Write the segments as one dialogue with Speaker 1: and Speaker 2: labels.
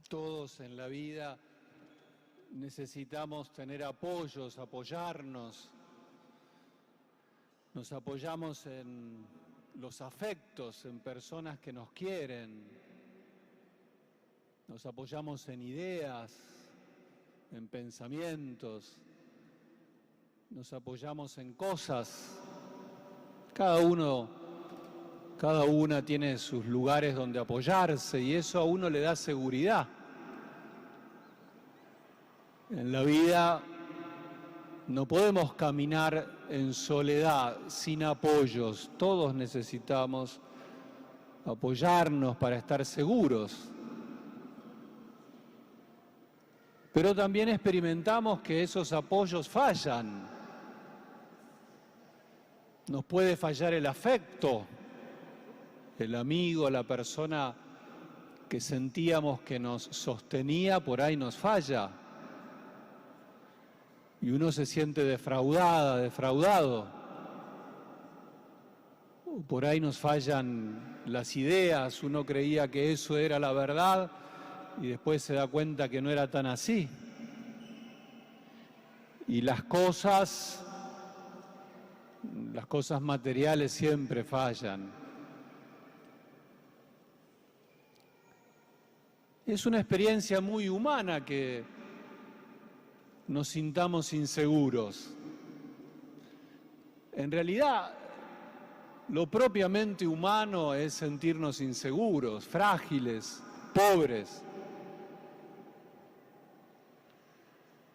Speaker 1: Todos en la vida necesitamos tener apoyos, apoyarnos. Nos apoyamos en los afectos, en personas que nos quieren. Nos apoyamos en ideas, en pensamientos. Nos apoyamos en cosas. Cada una tiene sus lugares donde apoyarse y eso a uno le da seguridad. En la vida no podemos caminar en soledad, sin apoyos. Todos necesitamos apoyarnos para estar seguros. Pero también experimentamos que esos apoyos fallan. Nos puede fallar el afecto, el amigo, la persona que sentíamos que nos sostenía, por ahí nos falla. Y uno se siente defraudado. Por ahí nos fallan las ideas, uno creía que eso era la verdad y después se da cuenta que no era tan así. Y las cosas materiales siempre fallan. Es una experiencia muy humana que nos sintamos inseguros. En realidad, lo propiamente humano es sentirnos inseguros, frágiles, pobres.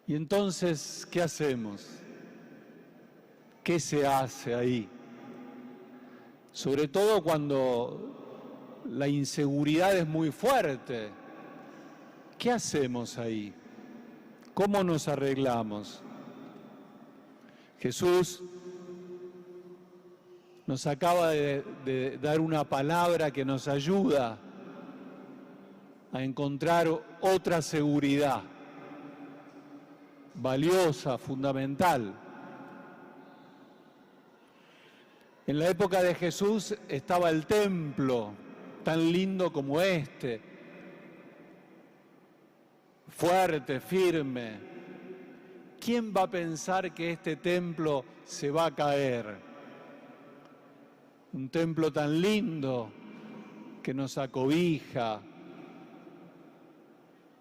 Speaker 1: Y entonces, ¿qué hacemos? ¿Qué se hace ahí? Sobre todo cuando la inseguridad es muy fuerte. ¿Qué hacemos ahí? ¿Cómo nos arreglamos? Jesús nos acaba de dar una palabra que nos ayuda a encontrar otra seguridad valiosa, fundamental. En la época de Jesús estaba el templo, tan lindo como este, fuerte, firme. ¿Quién va a pensar que este templo se va a caer? Un templo tan lindo que nos acobija.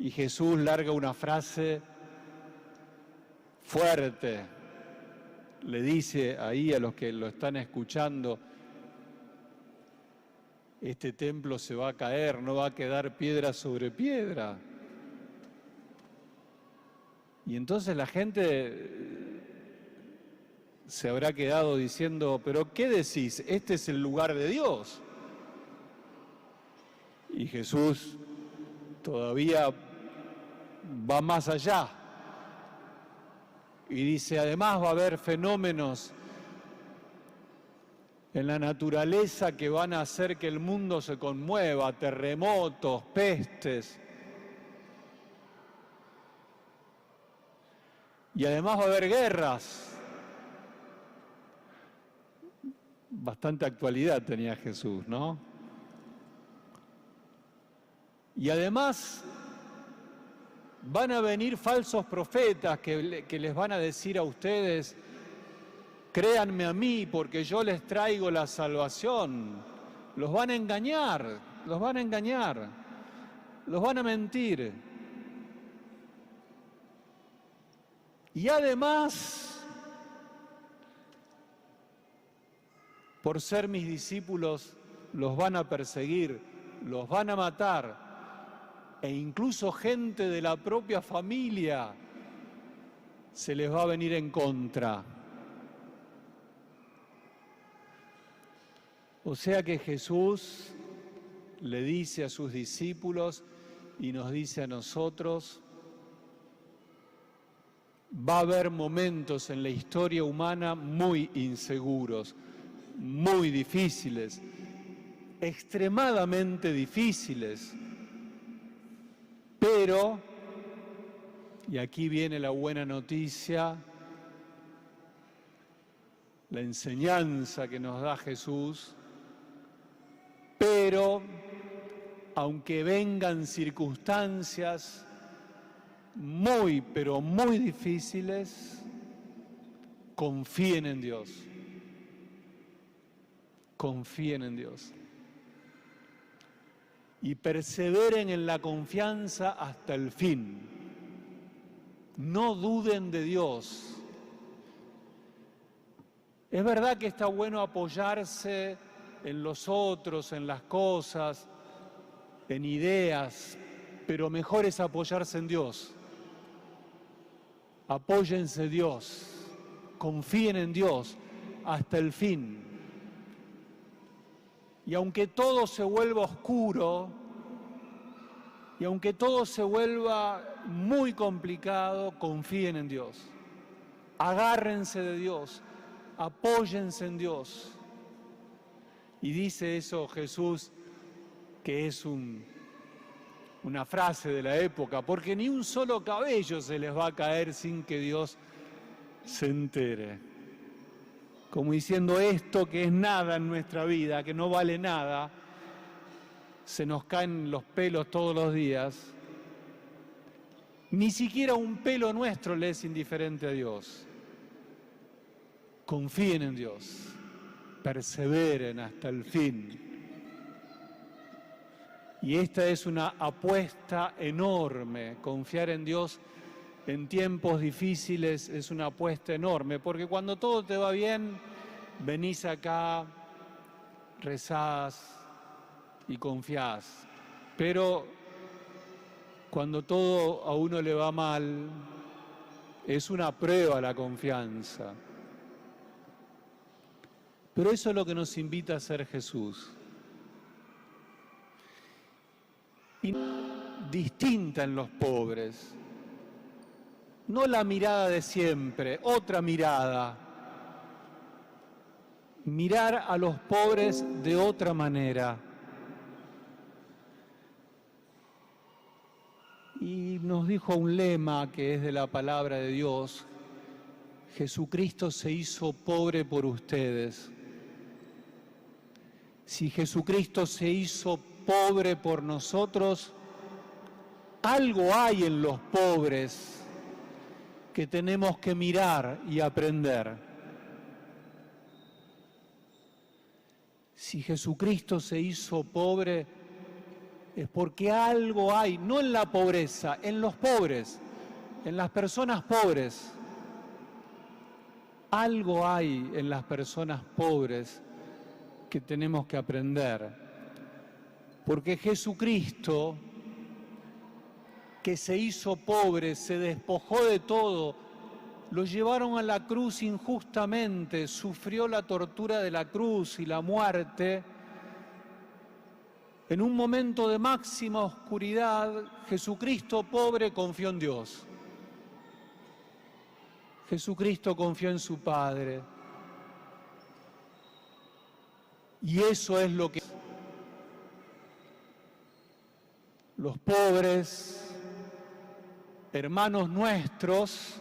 Speaker 1: Y Jesús larga una frase fuerte. Le dice ahí a los que lo están escuchando, este templo se va a caer, no va a quedar piedra sobre piedra. Y entonces la gente se habrá quedado diciendo, ¿pero qué decís? Este es el lugar de Dios. Y Jesús todavía va más allá. Y dice, además va a haber fenómenos en la naturaleza que van a hacer que el mundo se conmueva, terremotos, pestes. Y además va a haber guerras. Bastante actualidad tenía Jesús, ¿no? Y además van a venir falsos profetas que les van a decir a ustedes, créanme a mí porque yo les traigo la salvación. Los van a engañar, los van a mentir. Y además, por ser mis discípulos, los van a perseguir, los van a matar. E incluso gente de la propia familia se les va a venir en contra. O sea que Jesús le dice a sus discípulos y nos dice a nosotros, va a haber momentos en la historia humana muy inseguros, muy difíciles, extremadamente difíciles. Pero, y aquí viene la buena noticia, la enseñanza que nos da Jesús, pero aunque vengan circunstancias muy, pero muy difíciles, confíen en Dios. Confíen en Dios. Y perseveren en la confianza hasta el fin. No duden de Dios. Es verdad que está bueno apoyarse en los otros, en las cosas, en ideas, pero mejor es apoyarse en Dios. Apóyense en Dios, confíen en Dios hasta el fin. Y aunque todo se vuelva oscuro, y aunque todo se vuelva muy complicado, confíen en Dios. Agárrense de Dios, apóyense en Dios. Y dice eso Jesús, que es una frase de la época, porque ni un solo cabello se les va a caer sin que Dios se entere. Como diciendo, esto que es nada en nuestra vida, que no vale nada, se nos caen los pelos todos los días. Ni siquiera un pelo nuestro le es indiferente a Dios. Confíen en Dios, perseveren hasta el fin. Y esta es una apuesta enorme, confiar en Dios en tiempos difíciles es una apuesta enorme, porque cuando todo te va bien, venís acá, rezás y confiás. Pero cuando todo a uno le va mal, es una prueba la confianza. Pero eso es lo que nos invita a hacer Jesús. Y distinta en los pobres. No la mirada de siempre, otra mirada. Mirar a los pobres de otra manera. Y nos dijo un lema que es de la palabra de Dios: Jesucristo se hizo pobre por ustedes. Si Jesucristo se hizo pobre por nosotros, algo hay en los pobres que tenemos que mirar y aprender. Si Jesucristo se hizo pobre, es porque algo hay, no en la pobreza, en los pobres, en las personas pobres. Algo hay en las personas pobres que tenemos que aprender. Porque Jesucristo, que se hizo pobre, se despojó de todo, lo llevaron a la cruz injustamente, sufrió la tortura de la cruz y la muerte. En un momento de máxima oscuridad, Jesucristo pobre confió en Dios. Jesucristo confió en su Padre. Y eso es lo que los pobres, hermanos nuestros,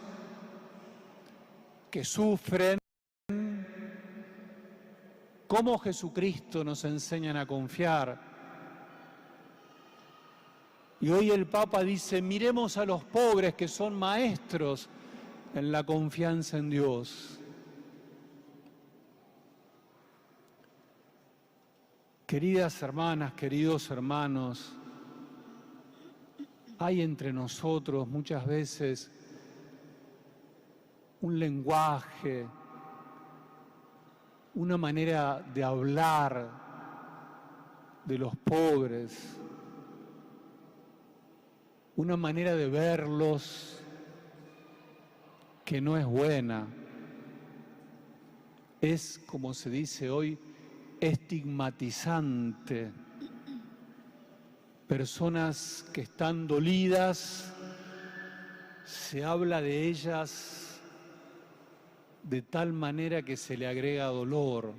Speaker 1: que sufren, cómo Jesucristo nos enseñan a confiar. Y hoy el Papa dice, miremos a los pobres que son maestros en la confianza en Dios. Queridas hermanas, queridos hermanos, hay entre nosotros muchas veces un lenguaje, una manera de hablar de los pobres, una manera de verlos que no es buena. Es, como se dice hoy, estigmatizante. Personas que están dolidas, se habla de ellas de tal manera que se le agrega dolor.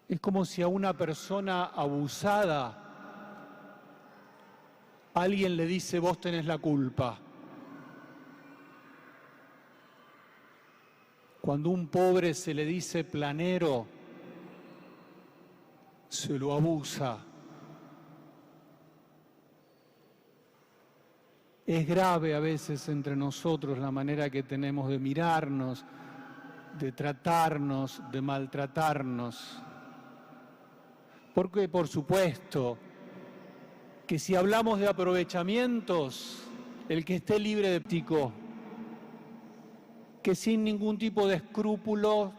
Speaker 1: Es como si a una persona abusada alguien le dice, vos tenés la culpa. Cuando a un pobre se le dice planero, se lo abusa. Es grave a veces entre nosotros la manera que tenemos de mirarnos, de tratarnos, de maltratarnos. Porque, por supuesto, que si hablamos de aprovechamientos, el que esté libre de ptico, que sin ningún tipo de escrúpulo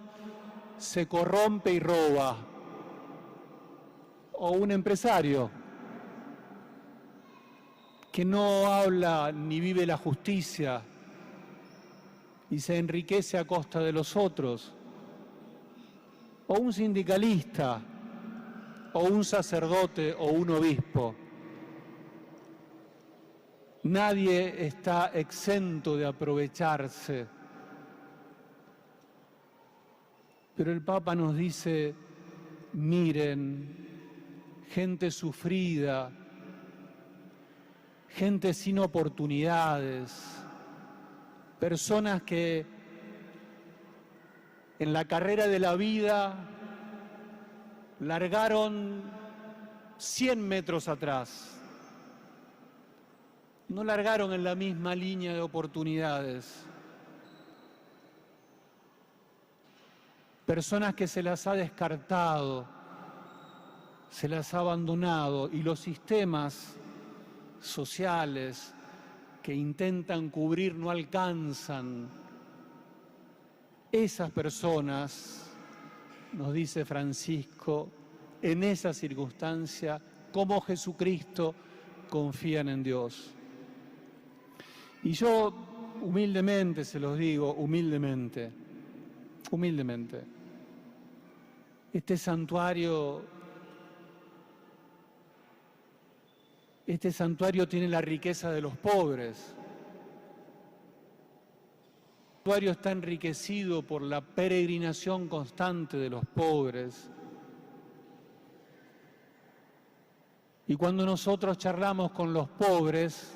Speaker 1: se corrompe y roba, o un empresario que no habla ni vive la justicia y se enriquece a costa de los otros, o un sindicalista, o un sacerdote, o un obispo. Nadie está exento de aprovecharse. Pero el Papa nos dice, miren, gente sufrida, gente sin oportunidades, personas que en la carrera de la vida largaron 100 metros atrás, no largaron en la misma línea de oportunidades. Personas que se las ha descartado, se las ha abandonado y los sistemas sociales que intentan cubrir no alcanzan. Esas personas, nos dice Francisco, en esa circunstancia, como Jesucristo, confían en Dios. Y yo humildemente se los digo, humildemente, este santuario tiene la riqueza de los pobres. El santuario está enriquecido por la peregrinación constante de los pobres. Y cuando nosotros charlamos con los pobres,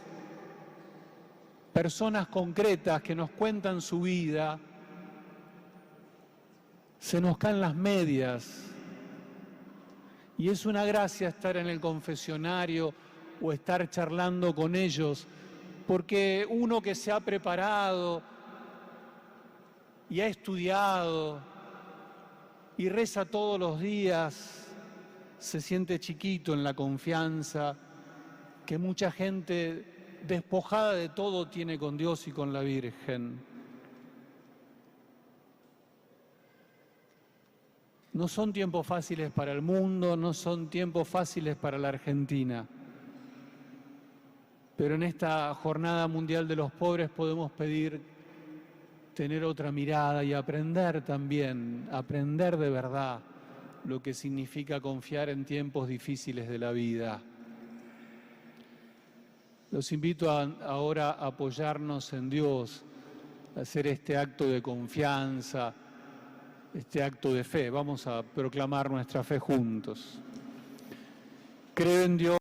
Speaker 1: personas concretas que nos cuentan su vida, se nos caen las medias. Y es una gracia estar en el confesionario o estar charlando con ellos, porque uno que se ha preparado y ha estudiado y reza todos los días, se siente chiquito en la confianza que mucha gente despojada de todo tiene con Dios y con la Virgen. No son tiempos fáciles para el mundo, no son tiempos fáciles para la Argentina. Pero en esta Jornada Mundial de los Pobres podemos pedir tener otra mirada y aprender también, aprender de verdad lo que significa confiar en tiempos difíciles de la vida. Los invito ahora a apoyarnos en Dios, a hacer este acto de confianza, este acto de fe. Vamos a proclamar nuestra fe juntos. Creo en Dios.